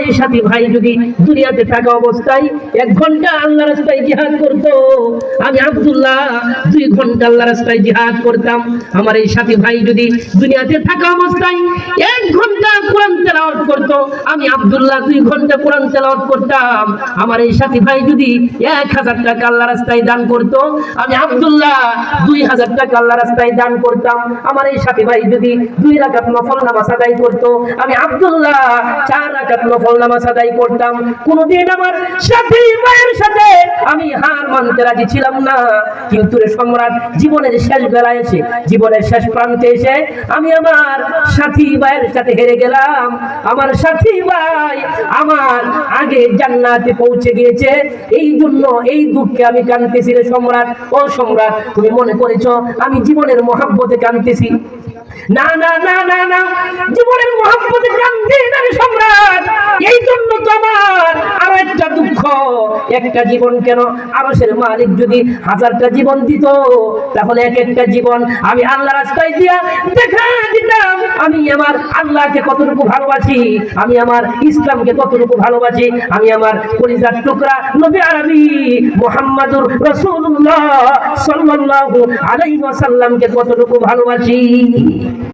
এই সাথী ভাই যদি দুনিয়াতে থাকা অবস্থায় 1 ঘন্টা আল্লাহর রাস্তায় জিহাদ করত, আমি আব্দুল্লাহ 2 ঘন্টা আল্লাহর রাস্তায় জিহাদ করতাম। আমার এই সাথী ভাই যদি দুনিয়াতে থাকা অবস্থায় 1 ঘন্টা কোরআন তেলাওয়াত করত, আমি আব্দুল্লাহ 2 ঘন্টা কোরআন তেলাওয়াত করতাম। আমার এই সাথী ভাই যদি 1000 টাকা আল্লাহর রাস্তায় দান করত, আমি আব্দুল্লাহ 2000 টাকা আল্লাহর রাস্তায় দান করতাম। আমার এই সাথী ভাই যদি 2 রাকাত নফল নামাজ আদায় করত, আমি আব্দুল্লাহ 4 রাকাত নফল নামাজ আদায় করতাম। কোনদিন আমার সাথী ভাইয়ের সাথে আমি হার মানতে রাজি ছিলাম না, কিন্তু রে সম্রাট, জীবনের শেষ বেলায় এসে, জীবনের শেষ প্রান্তে এসে আমি আমার সাথী ভাইয়ের সাথে হেরে গেলাম। আমার সাথী ভাই আমার আগে জান্নাতে পৌঁছে গিয়েছে, এই জন্য এই দুঃখে আমি কাঁদতেছি রে সম্রাট। ও সম্রাট, তুমি মনে করেছো আমি জীবনের মহব্বতে কাঁদতেছি? না না না না না, জীবনের মহব্বতে কাঁদতে না রে সম্রাট। এই জন্য তো আমার আরো একটা দুঃখ, একটা জীবন কেন, আরশের মালিক যদি 1000টা জীবন দিত, তাহলে এক একটা জীবন আমি আল্লাহর রাস্তায় দিয়া দেখা দিতাম আমি আমার আল্লাহকে কতটুকু ভালোবাসি, আমি আমার ইসলামকে কতটুকু ভালোবাসি, আমি আমার কলিজার টুকরা নবী আরবি মুহাম্মাদুর রাসূলুল্লাহ সাল্লাল্লাহু আলাইহি ওয়াসাল্লামকে কতটুকু ভালোবাসি।